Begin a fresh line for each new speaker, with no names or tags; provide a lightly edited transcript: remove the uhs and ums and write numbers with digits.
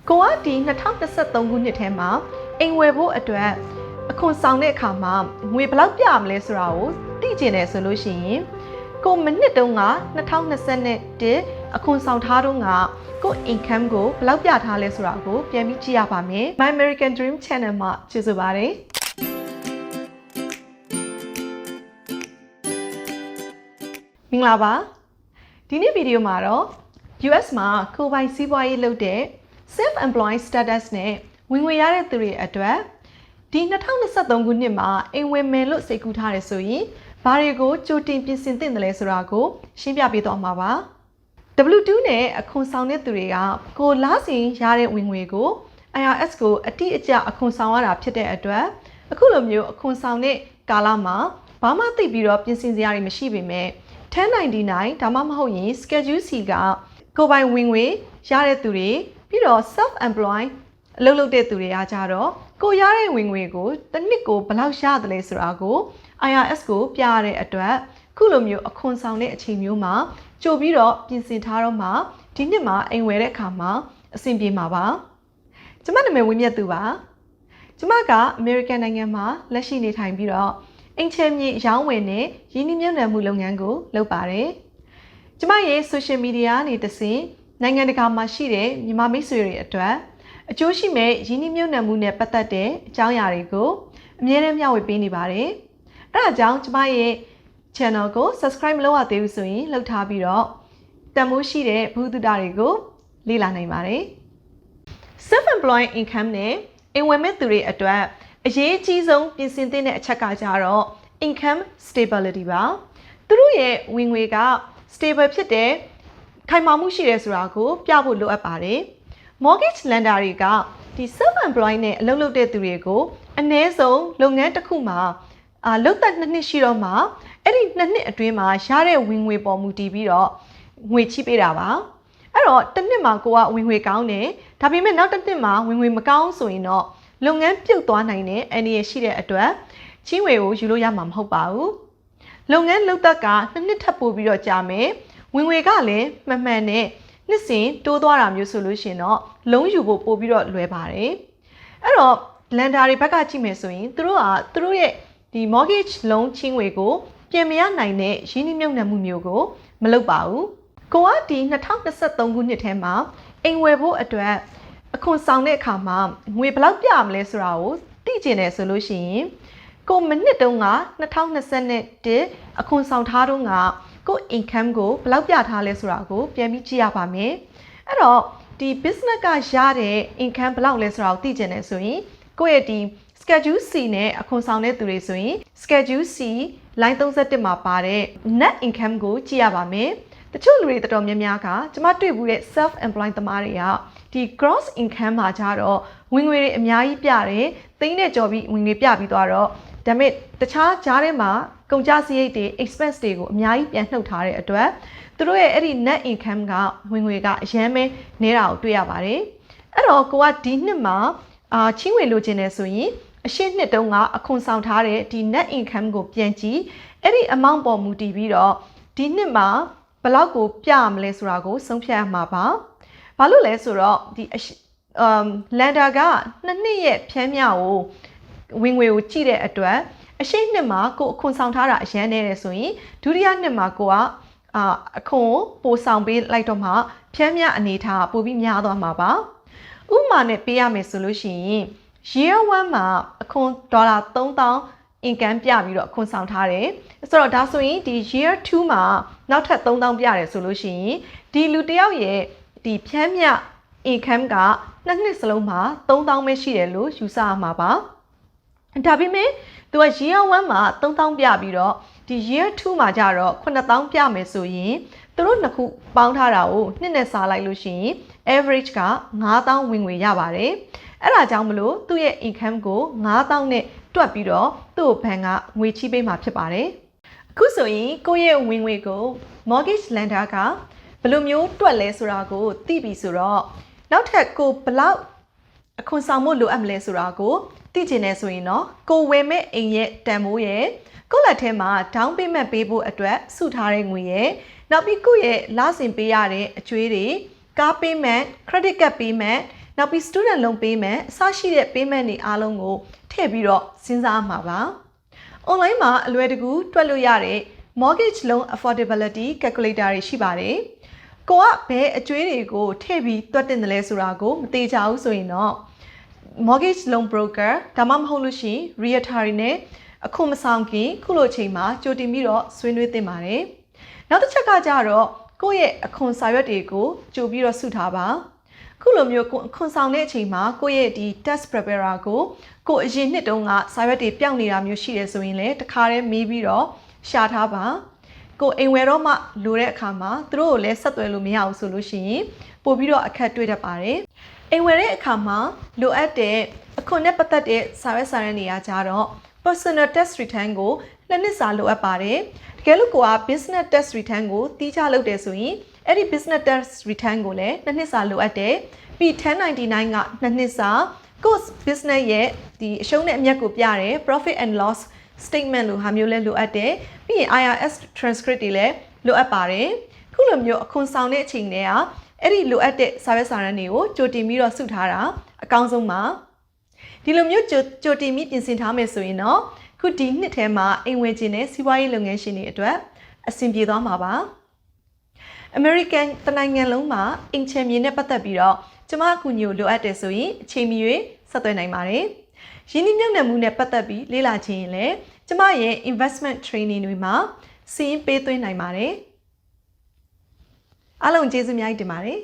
ကိုကဒီ2023ခုနှစ်ထဲမှာအိမ်ဝယ်ဖို့အတွက်အခွန်ဆောင်တဲ့အခါမှာငွေဘယ်လောက်ပြမလဲဆိုတာကိုသိကျင်တယ်ဆိုလို့ရှိရင်ကိုမနှစ်တုန်းက2021အခွန်ဆောင်ထားတုန်းကကို income ကိုဘယ်လောက်ပြထားလဲဆိုတာကိုပြန်ပြီးကြည့်ရပါမယ် My American Dream Channel မှာကြည့်စပါတယ်မင်္ဂလာပါဒီနေ့ဗီဒီယိုမှာတော့ US မှာကိုယ်ပိုင်စီးပွားရေးလုပ်တဲ့ self-employed status နဲ့ဝင်ငွေရတဲ့သူတွေအတွက်ဒီ2023ခုနှစ်မှာအိမ်ဝယ်မယ်လို့စိတ်ကူးထားတယ်ဆိုရင်ဘာတွေကိုကြိုတင်ပြင်ဆင်သင့်တယ်လဲဆိုတာကိုရှင်းပြပေးသွားမှာပါ W2 နဲ့အခွန်ဆောင်တဲ့သူတွေကကိုလစဉ်ရတဲ့ဝင်ငွေကို IRS ကိုအတိအကျအခွန်ဆောင်ရတာဖြစ်တဲ့အတွက်အခုလိုမျိုးအခွန်ဆောင်တဲ့ကာလမှာဘာမှသိပြီးတော့ပြင်ဆင်စရာတွေမရှိပေမဲ့1099ဒါမှမဟုတ်ရင် Schedule C ကကိုယ်ပိုင်ဝင်ငွေရတဲ့သူတွေပြီးတော့ self-employed အလုပ်လုပ်တဲ့သူတွေကကြတော့ကိုရတဲ့ဝင်ငွေကိုတစ်နှစ်ကိုဘယ်လောက်ရတယ်လဲဆိုတာကို IRS ကိုပြရတဲ့အတွက်ခုလိုမျိုးအခွန်ဆောင်တဲ့အချိန်မျိုးမှာကြိုပြီးတော့ပြင်ဆင်ထားတော့မှဒီနှစ်မှာအိမ်ဝယ်တဲ့အခါမှာအဆင်ပြေမှာပါကျမနာမည်ဝင်းမြတ်သူပါကျမကအမေရိကန်နိုင်ငံမှာလက်ရှိနေထိုင်ပြီးတော့အိမ်ချမ်းမြေရောင်းဝယ်နဲ့ရင်းနှီးမြှုပ်နှံမှုလုပ်ငန်းကိုလုပ်ပါတယ်ကျမရဲ့ social media ကနေတဆင့်နိုင်ငံတကာမှာရှိတဲ့မြန်မာမိတ်ဆွေတွေအတွက်အကျိုးရှိမဲ့ရင်းနှီးမြှုပ်နှံမှုနဲ့ပတ်သက်တဲ့အကြောင်းအရာတွေကိုအမြဲတမ်းမျှဝေပေးနေပါတယ်။အဲဒါကြောင့်ကျမရဲ့ channel ကို subscribe မလုပ်ရသေးဘူးဆိုရင်လုပ်ထားပြီးတော့တန်ဖိုးရှိတဲ့ဘုဒ္ဓတာတွေကိုလေ့လာနိုင်ပါတယ်။ Self-employed income နဲ့အိမ်ဝယ်မဲ့သူတွေအတွက်အရေးအကြီးဆုံးပြင်ဆင်သင့်တဲ့အချက်ကကြတော့ income stability ပါ။သူတို့ရဲ့ဝင်ငွေက stable ဖြစ်တဲ့ခိုင်မာမှုရှိတယ်ဆိုတာကိုပြဖို့လိုအပ်ပါတယ်။ Mortgage lender တွေကဒီ self-employed နဲ့အလုပ်လုပ်တဲ့သူတွေကိုအနည်းဆုံးလုပ်ငန်းတစ်ခုမှာလုပ်သက်2နှစ်ရှိတော့မှအဲ့ဒီ2နှစ်အတွင်းမှာရတဲ့ဝင်ငွေပေါ်မူတည်ပြီးတော့ငွေချိပေးတာပါအဲ့တော့တစ်နှစ်မှာကိုကဝင်ငွေကောင်းတယ်ဒါပေမဲ့နောက်တစ်နှစ်မှာဝင်ငွေမကောင်းဆိုရင်တော့လုပ်ငန်းပြုတ်သွားနိုင်တဲ့အန္တရာယ်ရှိတဲ့အတွက်ချင်းငွေကိုယူလို့ရမှာမဟုတ်ပါဘူးလုပ်ငန်းလုပ်သက်က2နှစ်ထပ်ပို့ပြီးတော့ကြာမယ်ဝင်ငွေကလည်းမှန်မှန်နဲ့နှစ်စဉ်တိုးသွားတာမျိုးဆိုလို့ရှိရင်တော့လုံးယူဖို့ပို့ပြီးတော့လွယ်ပါတယ်အဲ့တော့ lender တွေဘက်ကကြည့်မယ်ဆိုရင်သူတို့ရဲ့ဒီ mortgage loan ချင်းငွေကိုပြင်မရနိုင်တဲ့ရင်းနှီးမြှုပ်နှံမှုမျိုးကိုမလုပ်ပါဘူးကိုကဒီ2023ခုနှစ်ထဲမှာအိမ်ဝယ်ဖို့အတွက်အခွန်ဆောင်တဲ့အခါမှာငွေဘယ်လောက်ပြမလဲဆိုတာကိုသိကျင်တယ်ဆိုလို့ရှိရင်ကိုမနှစ်တုန်းက2021အခွန်ဆောင်ထားတုန်းကကို income ကိုဘယ်လောက်ပြထားလဲဆိုတာကိုပြန်ပြီးကြည့်ရပါမယ်အဲ့တော့ဒီ business ကရတဲ့ income ဘယ်လောက်လဲဆိုတာကိုသိကျင်တယ်ဆိုရင်ကိုယ့်ရဲ့ဒီ schedule C နဲ့အခွန်ဆောင်တဲ့သူတွေဆိုရင် schedule C line 31မှာပါတဲ့ net income ကိုကြည့်ရပါမယ်တချို့လူတွေတော်တော်များများကကျွန်မတွေ့ဘူးတဲ့ self employed သမားတွေကဒီ gross income မှာကြတော့ဝင်ငွေတွေအများကြီးပြတယ်သိန်းနဲ့ကြော်ပြီးဝင်ငွေပြပြီးသွားတော့ဒါပေမဲ့တခြားကြားထဲမှာကုန်ကျစရိတ်တွေ expense တွေကိုအများကြီးပြန်နှုတ်ထားတဲ့အတွက်သူတို့ရဲ့အဲ့ဒီ net income ကဝင်ငွေကအရန်ပဲနေတာကိုတွေ့ရပါတယ်အဲ့တော့ကိုကဒီနှစ်မှာချင်းငွေလိုချင်တယ်ဆိုရင်အရှင်းနှစ်တုန်းကအခွန်ဆောင်ထားတဲ့ဒီ net income ကိုပြန်ကြည့်အဲ့ဒီ amount ပေါ်မူတည်ပြီးတော့ဒီနှစ်မှာဘယ်လောက်ကိုပြရမလဲဆိုတာကိုဆုံးဖြတ်ရမှာပါဘာလို့လဲဆိုတော့ဒီlender က2နှစ်ရဲ့ဖြန်းမြကိုဝင်ငွေကိုကြည့်တဲ့အတွက်အရှိနှစ်မှာကိုအခွန်ဆောင်ထားတာအရန်နေတယ်ဆိုရင်ဒုတိယနှစ်မှာကိုကအခွန်ပိုဆောင်ပေးလိုက်တော့မှဖြန်းမြအနေထားပိုပြီးများသွားမှာပါဥပမာနဲ့ပေးရမယ်ဆိုလို့ရှိရင် year 1မှာအခွန်ဒေါ်လာ3000 income ပြပြီးတော့အခွန်ဆောင်ထားတယ်ဆိုတော့ဒါဆိုရင်ဒီ year 2မှာနောက်ထပ်3000ပြရတယ်ဆိုလို့ရှိရင်ဒီလူတယောက်ရဲ့ဒီဖြန်းမြ income ကနှစ်နှစ်စလုံးမှာ3000ပဲရှိတယ်လို့ယူဆရမှာပါဒါပေမဲ့သူက year 1မှာ3000ပြပြီးတော့ဒီ year 2မှာကျတော့9000ပြမယ်ဆိုရင်သူတို့နှစ်ခုပေါင်းထားတာကိုနှစ်နဲ့စားလိုက်လို့ရှိရင် average က9000ဝင်ငွေရပါတယ်အဲ့ဒါကြောင့်မလို့သူ့ရဲ့ income ကို9000နဲ့တွက်ပြီးတော့သူ့ဘဏ်ကငွေချေးပေးမှာဖြစ်ပါတယ်အခုဆိုရင်ကိုယ့်ရဲ့ဝင်ငွေကို mortgage lender ကဘယ်လိုမျိုးတွက်လဲဆိုတာကိုသိပြီဆိုတော့နောက်ထပ်ကိုဘယ်လောက်အခွန်ဆောင်ဖို့လိုအပ်မလဲဆိုတာကိုသိချင်တယ်ဆိုရင်တော့ကိုဝယ်မဲ့အိမ်ရဲ့တန်ဖိုးရဲ့ကိုယ့်လက်ထဲမှာ down payment ပေးဖို့အတွက်စုထားတဲ့ငွေရဲ့နောက်ပြီးကိုယ့်ရဲ့လစဉ်ပေးရတဲ့အကျွေးတွေကား payment credit card payment နောက်ပြီး student loan payment အစရှိတဲ့ payment တွေအားလုံးကိုထည့်ပြီးတော့စဉ်းစားမှာပါ online မှာအလွယ်တကူတွက်လို့ရတဲ့ mortgage loan affordability calculator တွေရှိပါတယ်ကိုကဘယ်အကျွေးတွေကိုထည့်ပြီးတွက်တင်တယ်လဲဆိုတာကိုမသိကြဘူးဆိုရင်တော့ mortgage loan broker ဒါမှမဟုတ်လို့ရှိရင် realtor တွေနဲ့အခုမဆောင်ခင်ခုလိုအချိန်မှာကြိုတင်ပြီးတော့ဆွေးနွေးသင့်ပါတယ်နောက်တစ်ချက်ကကြတော့ကိုယ့်ရဲ့အခွန်စာရွက်တွေကိုကြိုပြီးတော့စုထားပါခုလိုမျိုးခွန်ဆောင်တဲ့အချိန်မှာကိုယ့်ရဲ့ဒီ tax preparer ကိုအရင်နှစ်တုန်းကစာရွက်တွေပျောက်နေတာမျိုးရှိတယ်ဆိုရင်လည်းတခါတည်းမေးပြီးတော့ရှာထားပါကိုအိမ်ဝယ်တော့မှလိုတဲ့အခါမှာသူတို့ကိုလည်းဆက်သွယ်လို့မရဘူးဆိုလို့ရှိရင်ပို့ပြီးတော့အခက်တွေ့တတ်ပါတယ်အိမ်ဝယ်တဲ့အခါမှာလိုအပ်တဲ့အခွန်နဲ့ပတ်သက်တဲ့စာရွက်စာတမ်းတွေကကြတော့ personal tax return ကိုနှစ်နှစ်စာလိုအပ်ပါတယ်တကယ်လို့ကိုက business tax return ကိုတီးခြားလုပ်တယ်ဆိုရင်အဲ့ဒီ business tax return ကိုလည်းနှစ်နှစ်စာလိုအပ်တယ်ပြီး1099ကနှစ်နှစ်စာကို business ရဲ့ဒီအရှုံးနဲ့အမြတ်ကိုပြတယ် profit and loss statement လိုဟာမျိုးလည်းလိုအပ်တယ်ပြီးရင် IRS transcript တွေလည်းလိုအပ်ပါတယ်ခုလိုမျိုးအခွန်ဆောင်တဲ့အချိန်တွေကအဲ့ဒီလိုအပ်တဲ့စာရွက်စာတမ်းတွေကိုကြိုတင်ပြီးတော့စုထားတာအကောင်းဆုံးပါဒီလိုမျိုးကြိုတင်ပြီးပြင်ဆင်ထားမယ်ဆိုရင်တော့ခုဒီနှစ်ထဲမှာအိမ်ဝယ်ခြင်းနဲ့စီးပွားရေးလုပ်ငန်းရှင်တွေအတွက်အဆင်ပြေသွားမှာပါ American တနိုင်ငံလုံးမှာအိမ်ချမ်းမြေနဲ့ပတ်သက်ပြီးတော့ကျမအကူအညီကိုလိုအပ်တယ်ဆိုရင်အချိန်မီ၍ဆက်သွယ်နိုင်ပါတယ်ရင်းနှီးမြှုပ်နှံမှုနဲ့ပတ်သက်ပြီးလေ့လာခြင်းရင်လည်းကျမရဲ့ investment training တွေမှာစီးရင်ပေးသွင်းနိုင်ပါတယ်အားလုံးကျေးဇူးအများကြီးတင်ပါတယ်